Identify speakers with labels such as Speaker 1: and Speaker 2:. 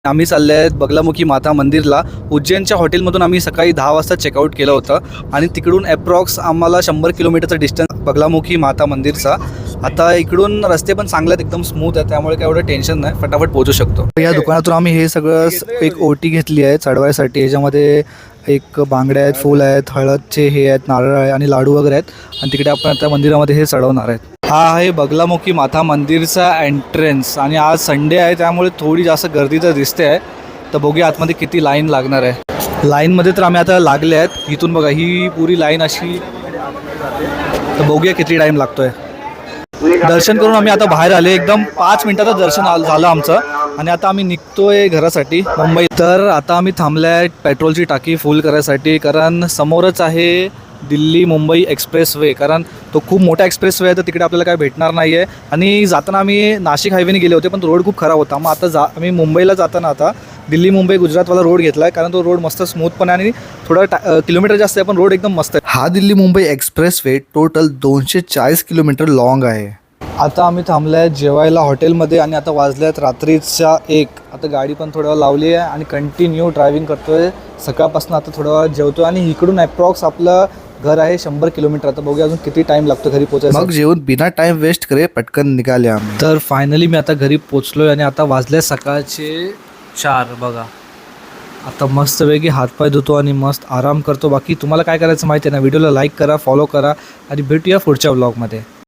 Speaker 1: आम्ही चालले आहेत बगलामुखी माता मंदिरला. उज्जैनच्या हॉटेलमधून आम्ही सकाळी 10 वाजता चेकआउट केलं होतं आणि तिकडून ॲप्रॉक्स आम्हाला 100 किलोमीटरचा डिस्टन्स बगलामुखी माता मंदिरचा. आता इकडून रस्ते पण चांगले आहेत, एकदम स्मूथ आहे, त्यामुळे काय एवढं टेन्शन नाही, फटाफट पोहोचू शकतो. या दुकानातून आम्ही हे सगळं एक ओटी घेतली आहे चढवायसाठी. ह्याच्यामध्ये एक बांगड्या आहेत, फूल आहेत, हळदचे हे आहेत, नारळ आहे आणि लाडू वगैरे आहेत. आणि तिकडे आपण आता मंदिरामध्ये हे चढवणार आहेत. हा आहे बगलामुखी माता मंदिरचा एंट्रन्स आणि आज संडे आहे त्यामुळे थोडी जास्त गर्दी तर दिसते आहे. तर बघूया आतमध्ये किती लाईन लागणार आहे. लाईनमध्ये तर आम्ही आता लागले आहेत. इथून बघा ही पुरी लाईन अशी, तर बघूया किती टाईम लागतो आहे. दर्शन करून आम्ही आता बाहेर आले. एकदम 5 मिनिटाचं दर्शन झालं आमचं आणि आता आम्ही निघतोय घरासाठी मुंबई. तर आता आम्ही थांबले आहे पेट्रोलची टाकी फुल करायसाठी, कारण समोरच आहे दिल्ली मुंबई एक्सप्रेस वे. कारण तो खूप मोठा एक्सप्रेस वे आहे, तर तिकडे आपल्याला काय भेटणार नाही आहे. आणि जाताना आम्ही नाशिक हायवेने गेले होते पण तो रोड खूप खराब होता. मग आता आम्ही मुंबईला जाताना आता दिल्ली मुंबई गुजरातवाला रोड घेतला आहे, कारण तो रोड मस्त स्मूथ पण आहे आणि थोडा किलोमीटर जास्त आहे पण रोड एकदम मस्त आहे. हा Delhi Mumbai express way total 240 kilometre long आहे. आता आम्ही थांबलो आहे जेवायला हॉटेलमध्ये आणि आता वाजले आहेत रात्रीच्या 1. आता गाडी पण थोड्या वेळ लावली आहे आणि कंटिन्यू ड्रायव्हिंग करतो आहे सकाळपासून. आता थोडा वेळ जेवतो आणि इकडून ॲप्रॉक्स आपलं घर आहे 100 किलोमीटर. आता बघूया अजून किती टाईम लागतो घरी पोचायला. मग जेवून बिना टाईम वेस्ट करे पटकन निघाले आम्ही. तर फायनली मी आता घरी पोचलोय आणि आता वाजले सकाळचे 4. बघा आता मस्तपैकी हातपाय धुतो आणि मस्त आराम करतो. बाकी तुम्हाला काय करायचं माहिती आहे ना, व्हिडिओला लाईक करा, फॉलो करा आणि भेटूया पुढच्या व्लॉगमध्ये.